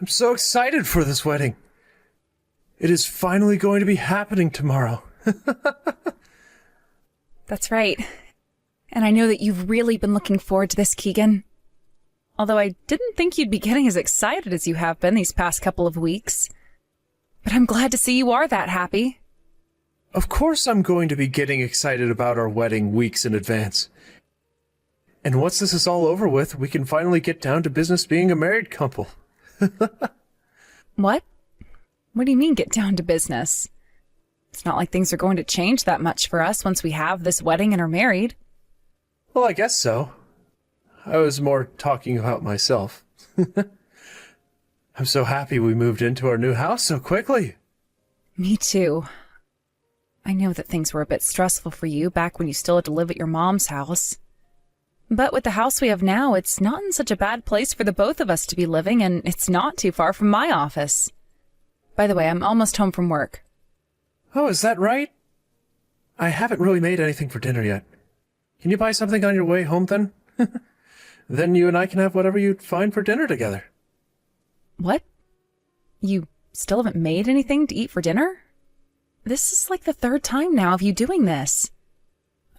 I'm so excited for this wedding. It is finally going to be happening tomorrow. That's right. And I know that you've really been looking forward to this, Keegan. Although I didn't think you'd be getting as excited as you have been these past couple of weeks. But I'm glad to see you are that happy. Of course I'm going to be getting excited about our wedding weeks in advance. And once this is all over with, we can finally get down to business being a married couple. What? What do you mean get down to business? It's not like things are going to change that much for us once we have this wedding and are married. Well, I guess so. I was more talking about myself. I'm so happy we moved into our new house so quickly. Me too. I know that things were a bit stressful for you back when you still had to live at your mom's house. But with the house we have now, it's not in such a bad place for the both of us to be living, and it's not too far from my office. By the way, I'm almost home from work. Oh, is that right? I haven't really made anything for dinner yet. Can you buy something on your way home then? Then you and I can have whatever you find for dinner together. What? You still haven't made anything to eat for dinner? This is like the third time now of you doing this.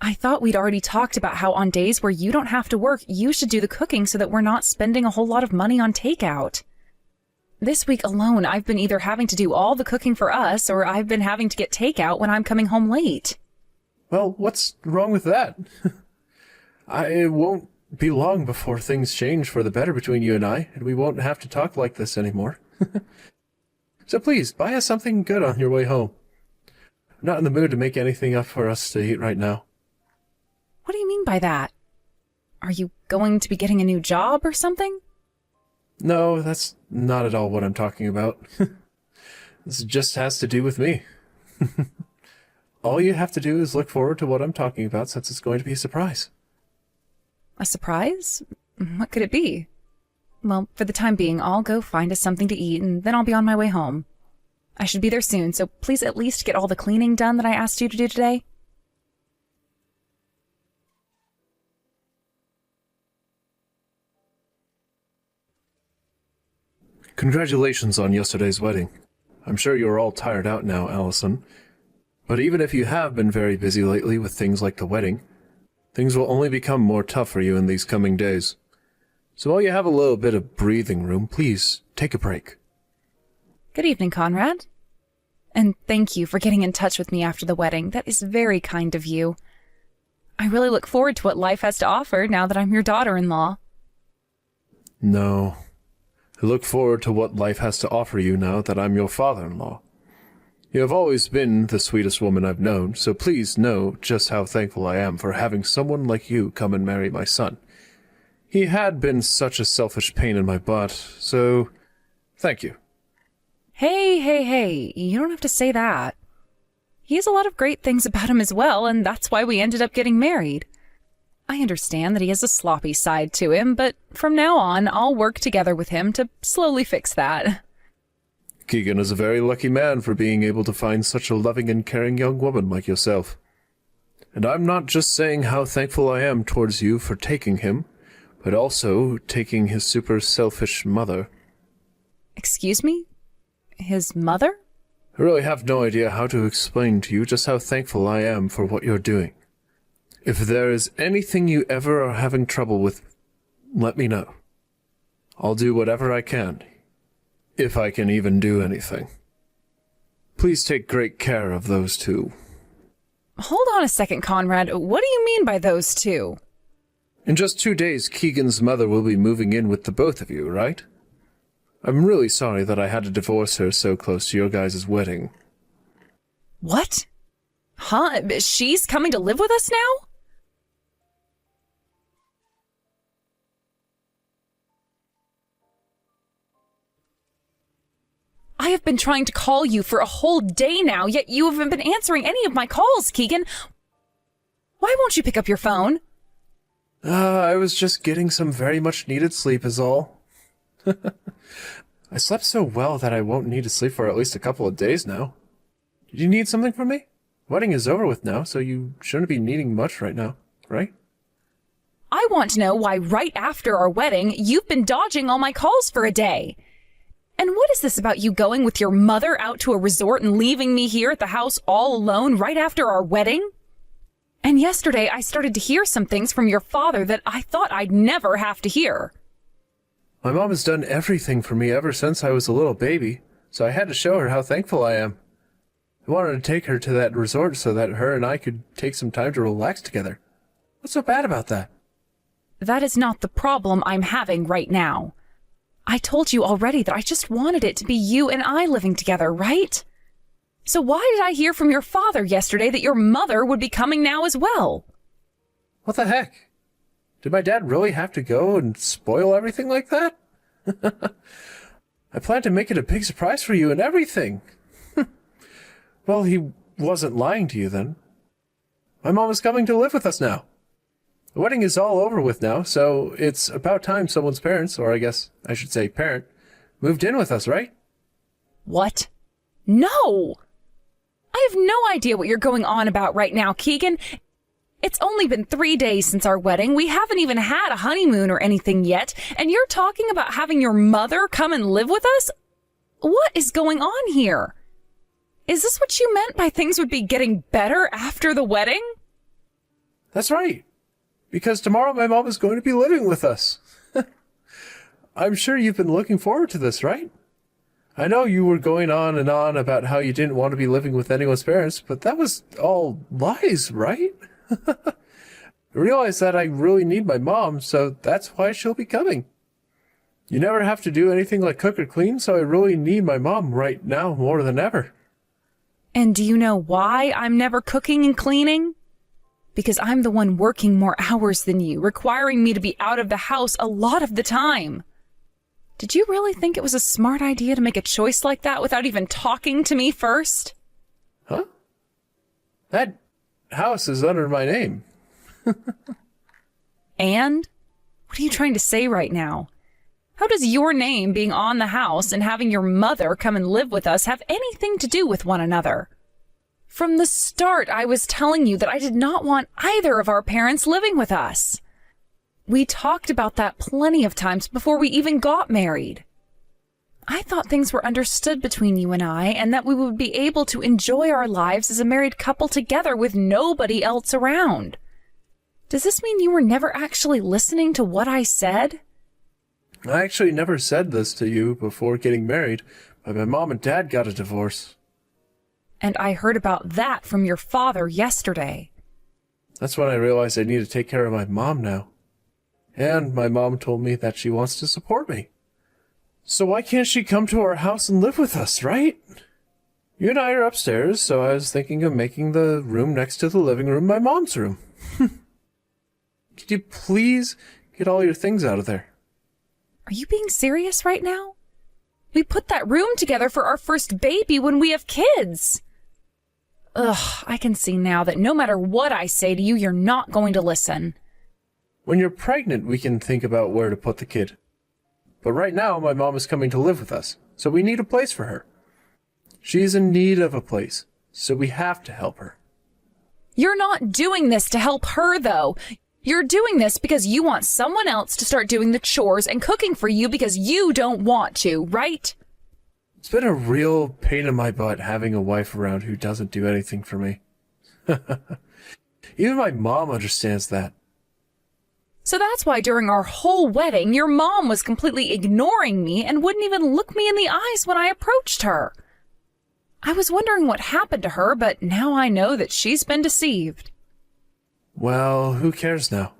I thought we'd already talked about how on days where you don't have to work, you should do the cooking so that we're not spending a whole lot of money on takeout. This week alone, I've been either having to do all the cooking for us, or I've been having to get takeout when I'm coming home late. Well, what's wrong with that? It won't be long before things change for the better between you and I, and we won't have to talk like this anymore. So please, buy us something good on your way home. I'm not in the mood to make anything up for us to eat right now. What do you mean by that? Are you going to be getting a new job or something? No, that's not at all what I'm talking about. This just has to do with me. All you have to do is look forward to what I'm talking about, since it's going to be a surprise. A surprise? What could it be? Well, for the time being, I'll go find us something to eat, and then I'll be on my way home. I should be there soon, so please at least get all the cleaning done that I asked you to do today. Congratulations on yesterday's wedding. I'm sure you're all tired out now, Allison. But even if you have been very busy lately with things like the wedding, things will only become more tough for you in these coming days. So while you have a little bit of breathing room, please take a break. Good evening, Conrad. And thank you for getting in touch with me after the wedding. That is very kind of you. I really look forward to what life has to offer now that I'm your daughter-in-law. No. I look forward to what life has to offer you now that I'm your father-in-law. You have always been the sweetest woman I've known, so please know just how thankful I am for having someone like you come and marry my son. He had been such a selfish pain in my butt, so thank you. Hey, you don't have to say that. He has a lot of great things about him as well, and that's why we ended up getting married. I understand that he has a sloppy side to him, but from now on, I'll work together with him to slowly fix that. Keegan is a very lucky man for being able to find such a loving and caring young woman like yourself. And I'm not just saying how thankful I am towards you for taking him, but also taking his super selfish mother. Excuse me? His mother? I really have no idea how to explain to you just how thankful I am for what you're doing. If there is anything you ever are having trouble with, let me know. I'll do whatever I can. If I can even do anything. Please take great care of those two. Hold on a second, Conrad. What do you mean by those two? In just 2 days, Keegan's mother will be moving in with the both of you, right? I'm really sorry that I had to divorce her so close to your guys' wedding. What? Huh? She's coming to live with us now? I have been trying to call you for a whole day now, yet you haven't been answering any of my calls, Keegan. Why won't you pick up your phone? I was just getting some very much needed sleep is all. I slept so well that I won't need to sleep for at least a couple of days now. Did you need something from me? Wedding is over with now, so you shouldn't be needing much right now, right? I want to know why right after our wedding, you've been dodging all my calls for a day. And what is this about you going with your mother out to a resort and leaving me here at the house all alone right after our wedding? And yesterday I started to hear some things from your father that I thought I'd never have to hear. My mom has done everything for me ever since I was a little baby, so I had to show her how thankful I am. I wanted to take her to that resort so that her and I could take some time to relax together. What's so bad about that? That is not the problem I'm having right now. I told you already that I just wanted it to be you and I living together, right? So why did I hear from your father yesterday that your mother would be coming now as well? What the heck? Did my dad really have to go and spoil everything like that? I planned to make it a big surprise for you and everything. Well, he wasn't lying to you then. My mom is coming to live with us now. The wedding is all over with now, so it's about time someone's parents, or I guess I should say parent, moved in with us, right? What? No! I have no idea what you're going on about right now, Keegan. It's only been 3 days since our wedding. We haven't even had a honeymoon or anything yet, and you're talking about having your mother come and live with us? What is going on here? Is this what you meant by things would be getting better after the wedding? That's right. Because tomorrow my mom is going to be living with us. I'm sure you've been looking forward to this, right? I know you were going on and on about how you didn't want to be living with anyone's parents, but that was all lies, right? I realize that I really need my mom, so that's why she'll be coming. You never have to do anything like cook or clean, so I really need my mom right now more than ever. And do you know why I'm never cooking and cleaning? Because I'm the one working more hours than you, requiring me to be out of the house a lot of the time. Did you really think it was a smart idea to make a choice like that without even talking to me first? Huh? That house is under my name. And? What are you trying to say right now? How does your name being on the house and having your mother come and live with us have anything to do with one another? From the start, I was telling you that I did not want either of our parents living with us. We talked about that plenty of times before we even got married. I thought things were understood between you and I, and that we would be able to enjoy our lives as a married couple together with nobody else around. Does this mean you were never actually listening to what I said? I actually never said this to you before getting married, but my mom and dad got a divorce. And I heard about that from your father yesterday. That's when I realized I need to take care of my mom now. And my mom told me that she wants to support me. So why can't she come to our house and live with us, right? You and I are upstairs, so I was thinking of making the room next to the living room my mom's room. Could you please get all your things out of there? Are you being serious right now? We put that room together for our first baby when we have kids. Ugh, I can see now that no matter what I say to you, you're not going to listen. When you're pregnant, we can think about where to put the kid. But right now, my mom is coming to live with us, so we need a place for her. She's in need of a place, so we have to help her. You're not doing this to help her, though. You're doing this because you want someone else to start doing the chores and cooking for you because you don't want to, right? It's been a real pain in my butt having a wife around who doesn't do anything for me. Even my mom understands that. So that's why during our whole wedding, your mom was completely ignoring me and wouldn't even look me in the eyes when I approached her. I was wondering what happened to her, but now I know that she's been deceived. Well, who cares now?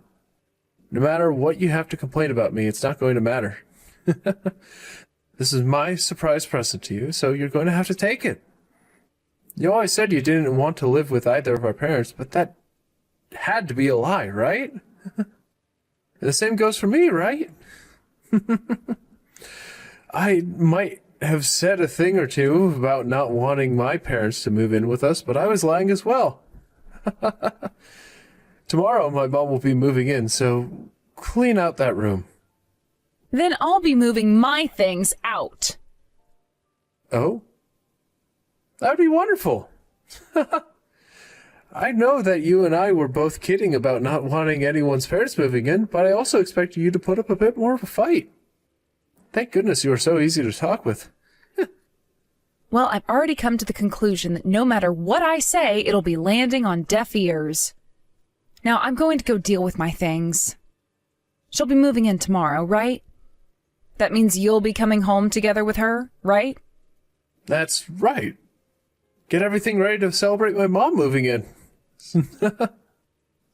No matter what you have to complain about me, it's not going to matter. This is my surprise present to you, so you're going to have to take it. You always said you didn't want to live with either of our parents, but that had to be a lie, right? The same goes for me, right? I might have said a thing or two about not wanting my parents to move in with us, but I was lying as well. Tomorrow, my mom will be moving in, so clean out that room. Then I'll be moving my things out. Oh? That would be wonderful. I know that you and I were both kidding about not wanting anyone's parents moving in, but I also expect you to put up a bit more of a fight. Thank goodness you are so easy to talk with. Well, I've already come to the conclusion that no matter what I say, it'll be landing on deaf ears. Now, I'm going to go deal with my things. She'll be moving in tomorrow, right? That means you'll be coming home together with her, right? That's right. Get everything ready to celebrate my mom moving in.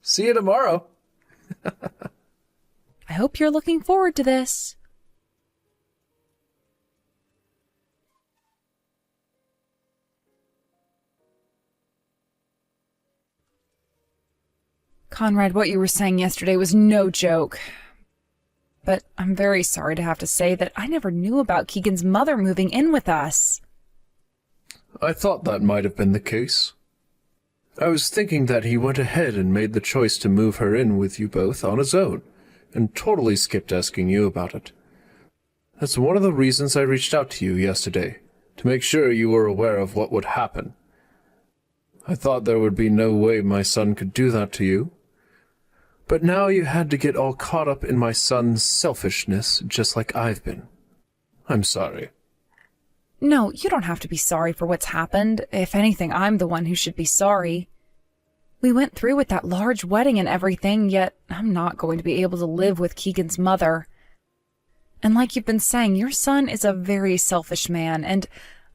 See you tomorrow. I hope you're looking forward to this. Conrad, what you were saying yesterday was no joke. But I'm very sorry to have to say that I never knew about Keegan's mother moving in with us. I thought that might have been the case. I was thinking that he went ahead and made the choice to move her in with you both on his own, and totally skipped asking you about it. That's one of the reasons I reached out to you yesterday, to make sure you were aware of what would happen. I thought there would be no way my son could do that to you. But now you had to get all caught up in my son's selfishness, just like I've been. I'm sorry. No, you don't have to be sorry for what's happened. If anything, I'm the one who should be sorry. We went through with that large wedding and everything, yet I'm not going to be able to live with Keegan's mother. And like you've been saying, your son is a very selfish man, and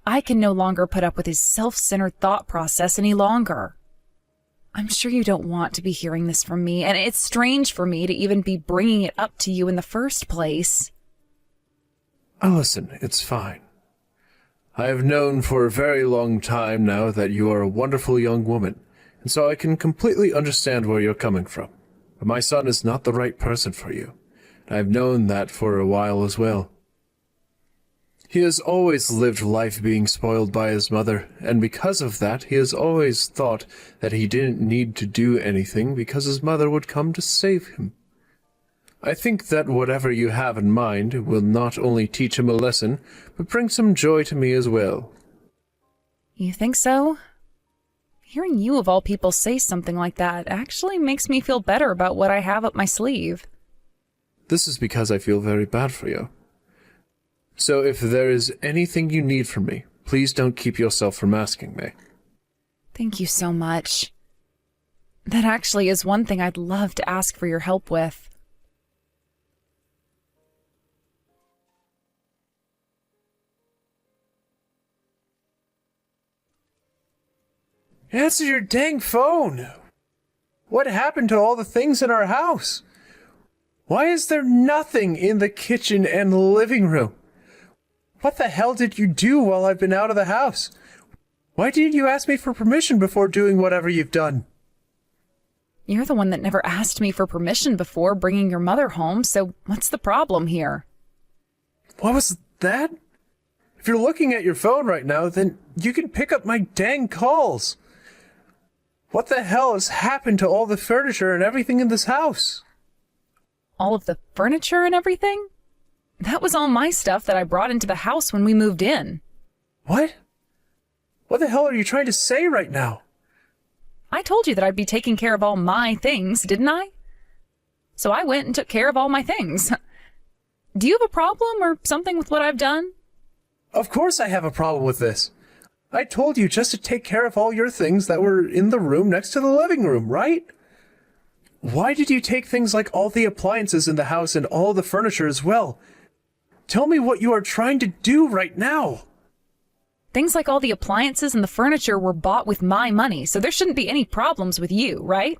I can no longer put up with his self-centered thought process any longer. I'm sure you don't want to be hearing this from me, and it's strange for me to even be bringing it up to you in the first place. Allison, it's fine. I have known for a very long time now that you are a wonderful young woman, and so I can completely understand where you're coming from. But my son is not the right person for you, and I've known that for a while as well. He has always lived life being spoiled by his mother, and because of that, he has always thought that he didn't need to do anything because his mother would come to save him. I think that whatever you have in mind will not only teach him a lesson, but bring some joy to me as well. You think so? Hearing you of all people say something like that actually makes me feel better about what I have up my sleeve. This is because I feel very bad for you. So if there is anything you need from me, please don't keep yourself from asking me. Thank you so much. That actually is one thing I'd love to ask for your help with. Answer your dang phone! What happened to all the things in our house? Why is there nothing in the kitchen and living room? What the hell did you do while I've been out of the house? Why didn't you ask me for permission before doing whatever you've done? You're the one that never asked me for permission before bringing your mother home, so what's the problem here? What was that? If you're looking at your phone right now, then you can pick up my dang calls. What the hell has happened to all the furniture and everything in this house? All of the furniture and everything? That was all my stuff that I brought into the house when we moved in. What? What the hell are you trying to say right now? I told you that I'd be taking care of all my things, didn't I? So I went and took care of all my things. Do you have a problem or something with what I've done? Of course I have a problem with this. I told you just to take care of all your things that were in the room next to the living room, right? Why did you take things like all the appliances in the house and all the furniture as well? Tell me what you are trying to do right now. Things like all the appliances and the furniture were bought with my money, so there shouldn't be any problems with you, right?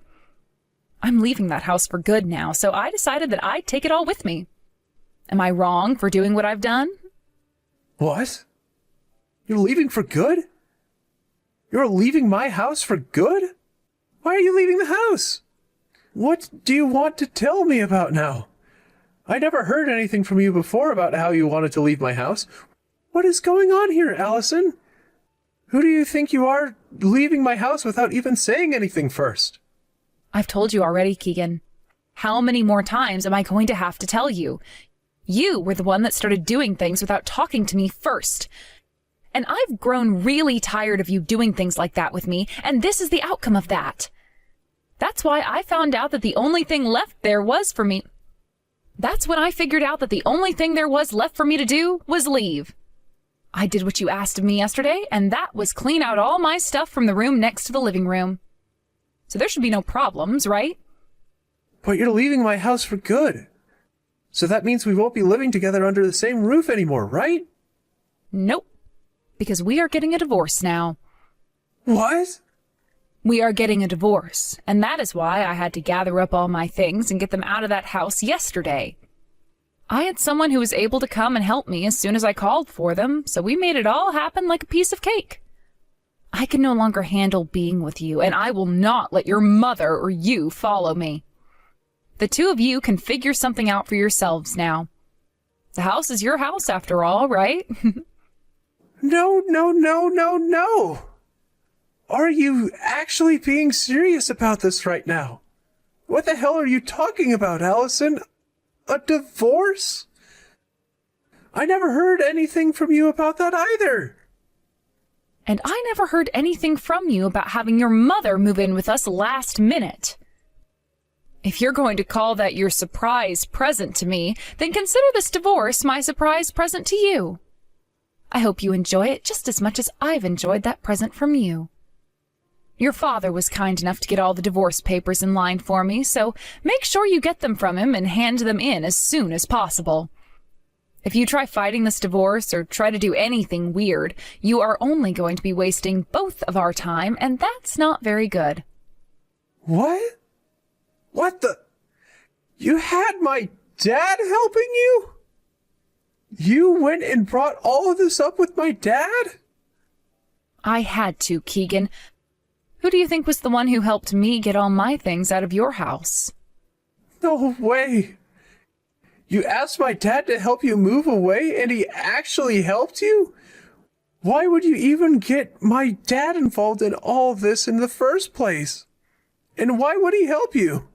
I'm leaving that house for good now, so I decided that I'd take it all with me. Am I wrong for doing what I've done? What? You're leaving for good? You're leaving my house for good? Why are you leaving the house? What do you want to tell me about now? I never heard anything from you before about how you wanted to leave my house. What is going on here, Allison? Who do you think you are, leaving my house without even saying anything first? I've told you already, Keegan. How many more times am I going to have to tell you? You were the one that started doing things without talking to me first. And I've grown really tired of you doing things like that with me, and this is the outcome of that. That's why I found out that the only thing left there was for me. That's when I figured out that the only thing there was left for me to do was leave. I did what you asked of me yesterday, and that was clean out all my stuff from the room next to the living room. So there should be no problems, right? But you're leaving my house for good. So that means we won't be living together under the same roof anymore, right? Nope. Because we are getting a divorce now. What? We are getting a divorce, and that is why I had to gather up all my things and get them out of that house yesterday. I had someone who was able to come and help me as soon as I called for them, so we made it all happen like a piece of cake. I can no longer handle being with you, and I will not let your mother or you follow me. The two of you can figure something out for yourselves now. The house is your house after all, right? No. Are you actually being serious about this right now? What the hell are you talking about, Allison? A divorce? I never heard anything from you about that either. And I never heard anything from you about having your mother move in with us last minute. If you're going to call that your surprise present to me, then consider this divorce my surprise present to you. I hope you enjoy it just as much as I've enjoyed that present from you. Your father was kind enough to get all the divorce papers in line for me, so make sure you get them from him and hand them in as soon as possible. If you try fighting this divorce or try to do anything weird, you are only going to be wasting both of our time, and that's not very good. What? What the? You had my dad helping you? You went and brought all of this up with my dad? I had to, Keegan. Who do you think was the one who helped me get all my things out of your house? No way. You asked my dad to help you move away, and he actually helped you? Why would you even get my dad involved in all this in the first place? And why would he help you?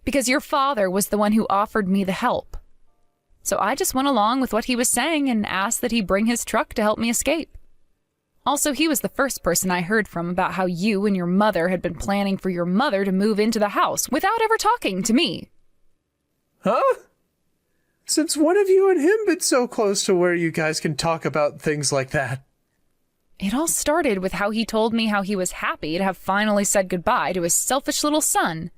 Because your father was the one who offered me the help. So I just went along with what he was saying and asked that he bring his truck to help me escape. Also, he was the first person I heard from about how you and your mother had been planning for your mother to move into the house without ever talking to me. Huh? Since when have you and him been so close to where you guys can talk about things like that? It all started with how he told me how he was happy to have finally said goodbye to his selfish little son.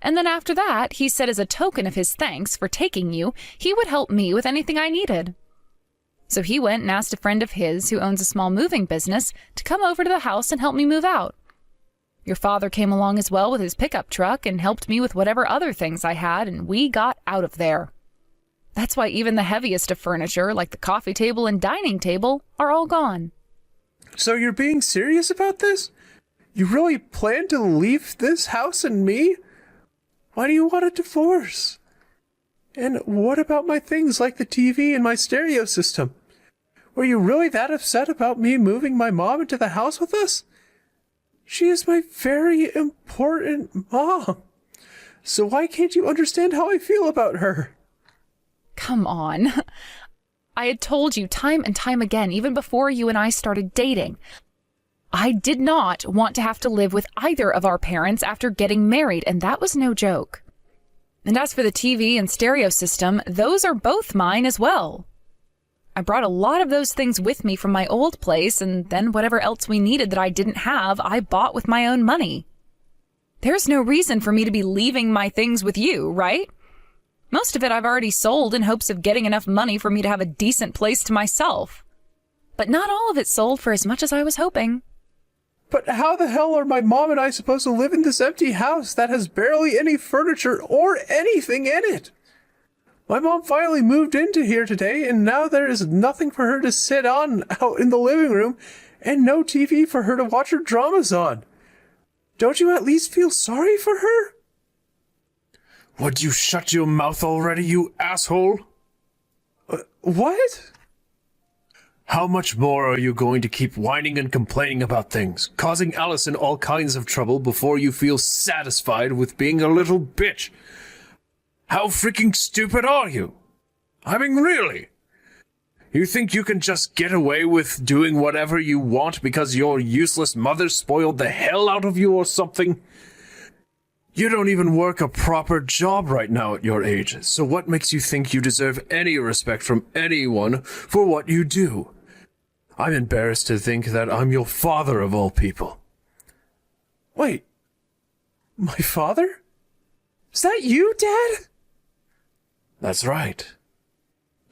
And then after that, he said as a token of his thanks for taking you, he would help me with anything I needed. So he went and asked a friend of his who owns a small moving business to come over to the house and help me move out. Your father came along as well with his pickup truck and helped me with whatever other things I had, and we got out of there. That's why even the heaviest of furniture, like the coffee table and dining table, are all gone. So you're being serious about this? You really plan to leave this house and me? Why do you want a divorce? And what about my things like the TV and my stereo system? Were you really that upset about me moving my mom into the house with us? She is my very important mom. So why can't you understand how I feel about her? Come on. I had told you time and time again, even before you and I started dating. I did not want to have to live with either of our parents after getting married, and that was no joke. And as for the TV and stereo system, those are both mine as well. I brought a lot of those things with me from my old place, and then whatever else we needed that I didn't have, I bought with my own money. There's no reason for me to be leaving my things with you, right? Most of it I've already sold in hopes of getting enough money for me to have a decent place to myself. But not all of it sold for as much as I was hoping. But how the hell are my mom and I supposed to live in this empty house that has barely any furniture or anything in it? My mom finally moved into here today, and now there is nothing for her to sit on out in the living room and no TV for her to watch her dramas on. Don't you at least feel sorry for her? Would you shut your mouth already, you asshole? What? How much more are you going to keep whining and complaining about things, causing Allison all kinds of trouble before you feel satisfied with being a little bitch? How freaking stupid are you? I mean, really? You think you can just get away with doing whatever you want because your useless mother spoiled the hell out of you or something? You don't even work a proper job right now at your age, so what makes you think you deserve any respect from anyone for what you do? I'm embarrassed to think that I'm your father of all people. Wait, my father? Is that you, Dad? That's right.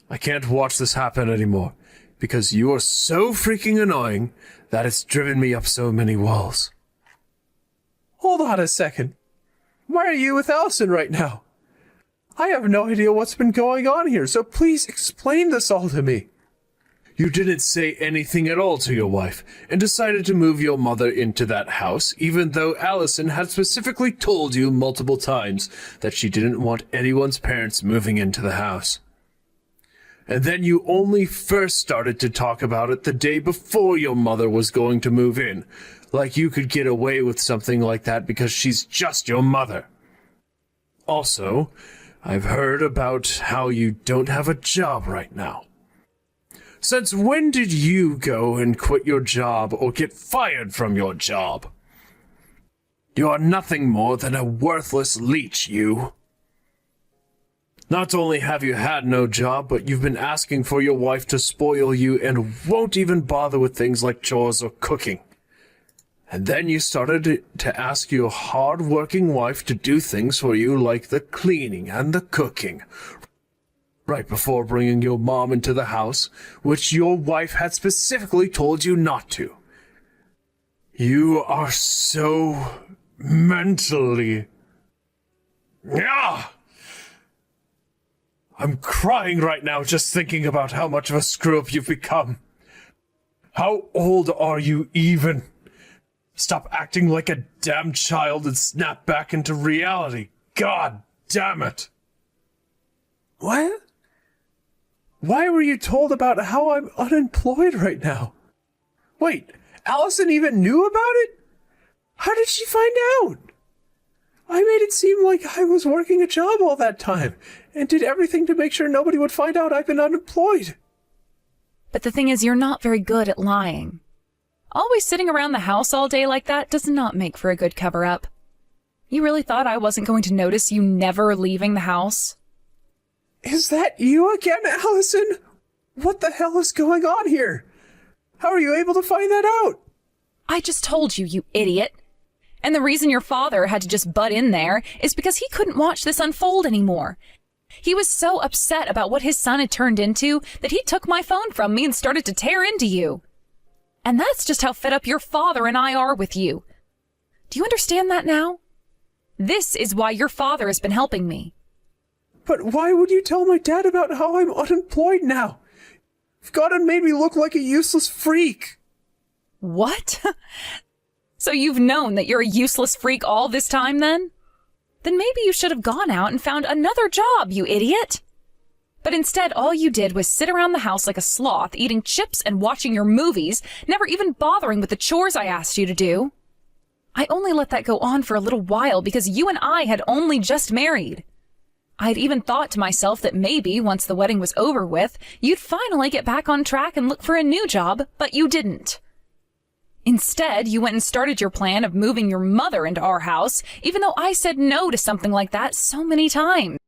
I can't watch this happen anymore, because you are so freaking annoying that it's driven me up so many walls. Hold on a second. Why are you with Allison right now? I have no idea what's been going on here, so please explain this all to me. You didn't say anything at all to your wife, and decided to move your mother into that house, even though Allison had specifically told you multiple times that she didn't want anyone's parents moving into the house. And then you only first started to talk about it the day before your mother was going to move in, like you could get away with something like that because she's just your mother. Also, I've heard about how you don't have a job right now. Since when did you go and quit your job or get fired from your job? You are nothing more than a worthless leech, you. Not only have you had no job, but you've been asking for your wife to spoil you and won't even bother with things like chores or cooking. And then you started to ask your hard-working wife to do things for you like the cleaning and the cooking, right before bringing your mom into the house, which your wife had specifically told you not to. You are so mentally... Ah! I'm crying right now just thinking about how much of a screw-up you've become. How old are you even? Stop acting like a damn child and snap back into reality. God damn it. What? Why were you told about how I'm unemployed right now? Wait, Allison even knew about it? How did she find out? I made it seem like I was working a job all that time and did everything to make sure nobody would find out I've been unemployed. But the thing is, you're not very good at lying. Always sitting around the house all day like that does not make for a good cover-up. You really thought I wasn't going to notice you never leaving the house? Is that you again, Allison? What the hell is going on here? How are you able to find that out? I just told you, you idiot. And the reason your father had to just butt in there is because he couldn't watch this unfold anymore. He was so upset about what his son had turned into that he took my phone from me and started to tear into you. And that's just how fed up your father and I are with you. Do you understand that now? This is why your father has been helping me. But why would you tell my dad about how I'm unemployed now? You've gone and made me look like a useless freak. What? So you've known that you're a useless freak all this time then? Then maybe you should have gone out and found another job, you idiot. But instead, all you did was sit around the house like a sloth, eating chips and watching your movies, never even bothering with the chores I asked you to do. I only let that go on for a little while because you and I had only just married. I'd even thought to myself that maybe, once the wedding was over with, you'd finally get back on track and look for a new job, but you didn't. Instead, you went and started your plan of moving your mother into our house, even though I said no to something like that so many times.